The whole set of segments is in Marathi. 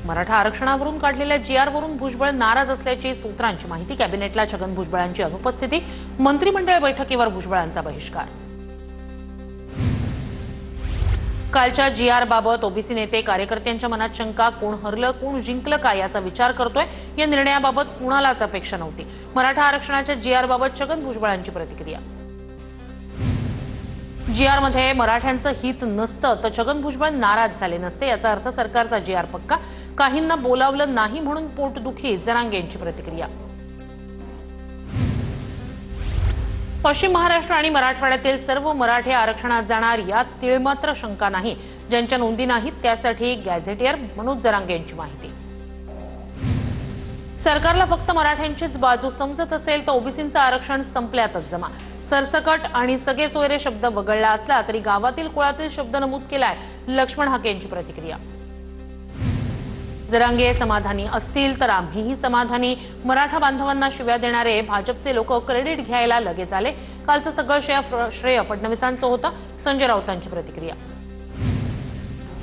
मराठा आरक्षणावरून काढलेल्या जीआरवरून भुजबळ नाराज असल्याची सूत्रांची माहिती। कॅबिनेटला छगन भुजबळांची अनुपस्थिती, मंत्रिमंडळ बैठकीवर भुजबळांचा बहिष्कार। कालच्या जीआर बाबत ओबीसी नेते कार्यकर्त्यांच्या मनात शंका, कोण हरलं कोण जिंकलं का याचा विचार करतोय। या निर्णयाबाबत कुणालाच अपेक्षा नव्हती। मराठा आरक्षणाच्या जीआर बाबत छगन भुजबळांची प्रतिक्रिया। जीआर मध्ये मराठ्यांचं हित नसतं तर छगन भुजबळ नाराज झाले नसते, याचा अर्थ सरकारचा जीआर पक्का। काहींना बोलावलं नाही म्हणून पोटदुखी, जरांगे यांची प्रतिक्रिया। पश्चिम महाराष्ट्र आणि मराठवाड्यातील सर्व मराठे आरक्षणात जाणार यात तिळमात्र शंका नाही। ज्यांच्या नोंदी नाहीत त्यासाठी गॅझेटियर, मनोज जरांगे यांची माहिती। सरकारला फक्त मराठ्यांचीच बाजू समजत असेल तर ओबीसींचं आरक्षण संपल्यातच जमा। सरसकट आणि सगळे सोयरे शब्द वगळला असला तरी गावातील कुळातील शब्द नमूद केलाय, लक्ष्मण हाके यांची प्रतिक्रिया। जरांगे समाधानी असतील तर आम्हीही समाधानी। मराठा बांधवांना शिव्या देणारे भाजपचे लोक क्रेडिट घ्यायला लगेच आले। कालचं सगळं श्रेय फडणवीसांचं होतं, संजय राऊतांची प्रतिक्रिया।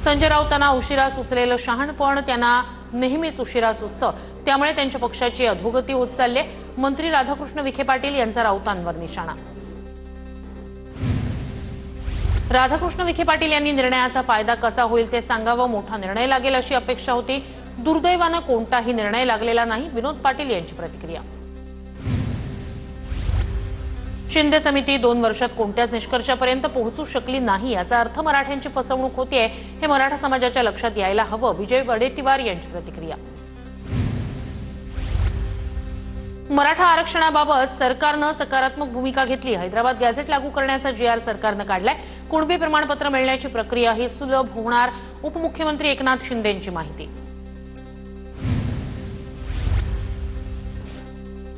संजय राऊतांना उशिरा सुचलेलं शहाणपण त्यांना नेहमीच उशिरा सुचतं, त्यामुळे त्यांच्या पक्षाची अधोगती होत चालली आहे। मंत्री राधाकृष्ण विखे पाटील यांचा राऊतांवर निशाणा। राधाकृष्ण विखे पाटील यांनी निर्णयाचा फायदा कसा होईल ते सांगावं, मोठा निर्णय लागेल अशी अपेक्षा होती। दुर्दैवानं कोणताही निर्णय लागलेला नाही, विनोद पाटील यांची प्रतिक्रिया। शिंदे समिती 2 वर्षात कोणत्याच निष्कर्षापर्यंत पोहोचू शकली नाही, याचा अर्थ मराठ्यांची फसवणूक होतीये हे मराठा समाजाच्या लक्षात यायला हवं, विजय वडेट्टीवार यांची प्रतिक्रिया। मराठा आरक्षणाबाबत सरकारनं सकारात्मक भूमिका घेतली। हैदराबाद गॅझेट लागू करण्याचा जीआर सरकारनं काढलाय। कुणबी प्रमाणपत्र मिळण्याची प्रक्रिया ही सुलभ होणार, उपमुख्यमंत्री एकनाथ शिंदे यांची माहिती।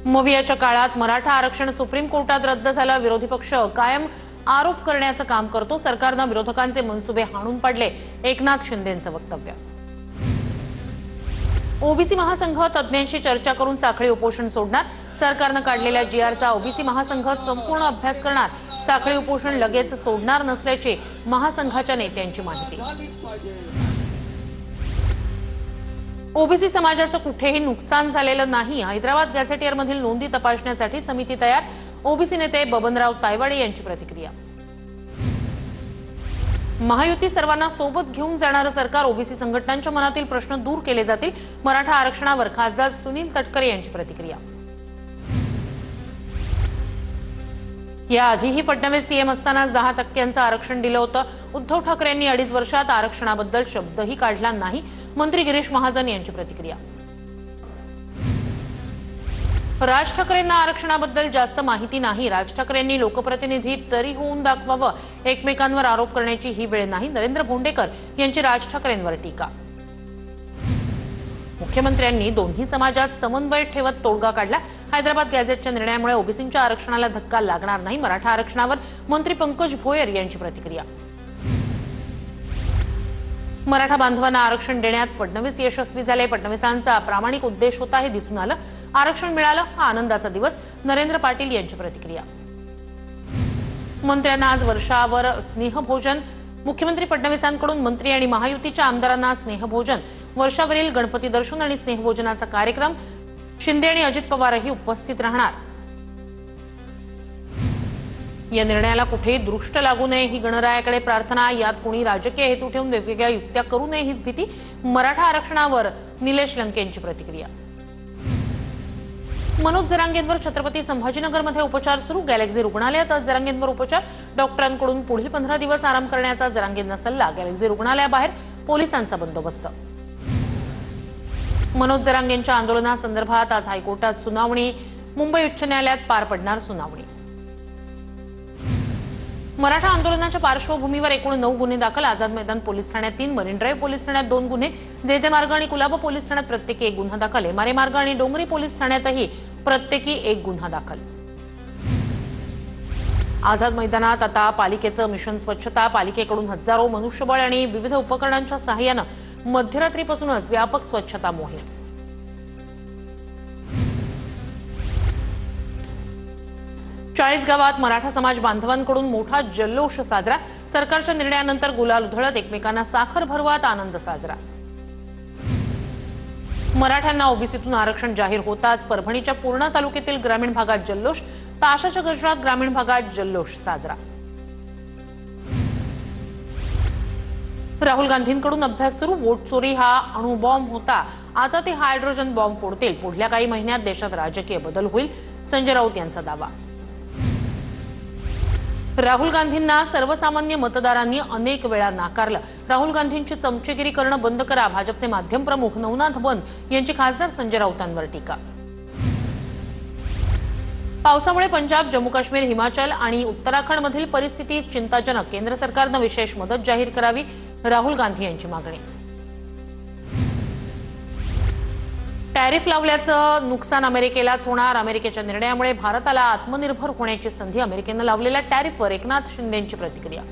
मवियाच्या काळात मराठा आरक्षण सुप्रीम कोर्टात रद्द झालं। विरोधी पक्ष कायम आरोप करण्याचं काम करतो, सरकारनं विरोधकांचे मनसुबे हाणून पाडले, एकनाथ शिंदेंचं वक्तव्य। ओबीसी महासंघ तज्ज्ञांशी चर्चा करून साखळी उपोषण सोडणार। सरकारनं काढलेल्या जीआरचा ओबीसी महासंघ संपूर्ण अभ्यास करणार, साखळी उपोषण लगेच सोडणार नसल्याची महासंघाच्या नेत्यांची माहिती। ओबीसी समाजाचं कुठेही नुकसान झालेलं नाही। हैदराबाद गॅझेटियरमधील नोंदी तपासण्यासाठी समिती तयार, ओबीसी नेते बबनराव तायवाडे यांची प्रतिक्रिया। महायुती सर्वांना सोबत घेऊन जाणारं सरकार, ओबीसी संघटनांच्या मनातील प्रश्न दूर केले जातील, मराठा आरक्षणावर खासदार सुनील तटकरे यांची प्रतिक्रिया। याआधीही फडणवीस सीएम असतानाच 10% आरक्षण दिलं होतं। उद्धव ठाकरेंनी 2.5 वर्षात आरक्षणाबद्दल शब्दही काढला नाही, मंत्री गिरीश महाजन यांची प्रतिक्रिया। राज ठाकरेंना आरक्षणाबद्दल जास्त माहिती नाही, राज ठाकरेंनी लोकप्रतिनिधी तरी होऊन दाखवावं, एकमेकांवर आरोप करण्याची ही वेळ नाही, नरेंद्र भोंडेकर यांची राज ठाकरेंवर टीका। मुख्यमंत्र्यांनी दोन्ही समाजात समन्वय ठेवत तोडगा काढला। हैदराबाद गॅझेटच्या निर्णयामुळे ओबीसींच्या आरक्षणाला धक्का लागणार नाही, मराठा आरक्षणावर मंत्री पंकज भोयर यांची प्रतिक्रिया। मराठा बांधवांना आरक्षण देण्यात फडणवीस यशस्वी झाले, फडणवीसांचा प्रामाणिक उद्देश होता हे दिसून आलं, आरक्षण मिळालं हा आनंदाचा दिवस, नरेंद्र पाटील यांची प्रतिक्रिया। मंत्र्यांना आज वर्षावर स्नेहभोजन, मुख्यमंत्री फडणवीसांकडून मंत्री आणि महायुतीच्या आमदारांना स्नेहभोजन, वर्षावरील गणपती दर्शन आणि स्नेहभोजनाचा कार्यक्रम, शिंदे आणि अजित पवारही उपस्थित राहणार। या निर्णयाला कुठेही दृष्ट लागू नये ही गणरायाकडे प्रार्थना, यात कोणी राजकीय हेतू ठेवून वेगवेगळ्या युक्त्या करू नये हीच भीती, मराठा आरक्षणावर निलेश लंकेंची प्रतिक्रिया। मनोज जरांगेंवर छत्रपती संभाजीनगरमध्ये उपचार सुरू, गॅलेक्झी रुग्णालयात आज जरांगेंवर उपचार, डॉक्टरांकडून पुढील 15 दिवस आराम करण्याचा जरांगेंना सल्ला, गॅलेक्झी रुग्णालयाबाहेर पोलिसांचा बंदोबस्त। मनोज जरांगेंच्या आंदोलनासंदर्भात आज हायकोर्टात सुनावणी, मुंबई उच्च न्यायालयात पार पडणार सुनावणी। मराठा आंदोलनाच्या पार्श्वभूमीवर एकूण 9 गुन्हे दाखल, आझाद मैदान पोलीस ठाण्यात 3, मरीन ड्राईव्ह पोलीस ठाण्यात 2 गुन्हे, जे मार्ग आणि कुलाबा पोलीस ठाण्यात प्रत्येकी 1 गुन्हा दाखल, एमआरए मार्ग आणि डोंगरी पोलीस ठाण्यातही प्रत्येकी 1 गुन्हा दाखल। आझाद मैदानात आता पालिकेचं मिशन स्वच्छता, पालिकेकडून हजारो मनुष्यबळ आणि विविध उपकरणांच्या सहाय्यानं मध्यरात्रीपासूनच व्यापक स्वच्छता मोहीम। चाळीसगावात मराठा समाज बांधवांकडून मोठा जल्लोष साजरा, सरकारच्या निर्णयानंतर गुलाल उधळत एकमेकांना साखर भरवत आनंद साजरा। मराठ्यांना ओबीसीतून आरक्षण जाहीर होताच परभणीच्या पूर्णा तालुक्यातील ग्रामीण भागात जल्लोष, ताशाच्या गजरात ग्रामीण भागात जल्लोष साजरा। राहुल गांधींकडून अभ्यास सुरू, वोट चोरी हा अणुबॉम्ब होता, आता ते हायड्रोजन बॉम्ब फोडतील, पुढल्या काही महिन्यात देशात राजकीय बदल होईल, संजय राऊत यांचा दावा। राहुल गांधींना सर्वसामान्य मतदारांनी अनेक वेळा नाकारलं, राहुल गांधींची चमचेगिरी करणं बंद करा, भाजपचे माध्यम प्रमुख नवनाथ बंद यांची खासदार संजय राऊतांवर टीका। पावसामुळे पंजाब, जम्मू काश्मीर, हिमाचल आणि उत्तराखंडमधील परिस्थिती चिंताजनक, केंद्र सरकारनं विशेष मदत जाहीर करावी, राहुल गांधी यांची मागणी। टॅरिफ लावल्याचं नुकसान अमेरिकेलाच होणार, अमेरिकेच्या निर्णयामुळे भारताला आत्मनिर्भर होण्याची संधी, अमेरिकेनं लावलेल्या टॅरिफवर एकनाथ शिंदेंची प्रतिक्रिया।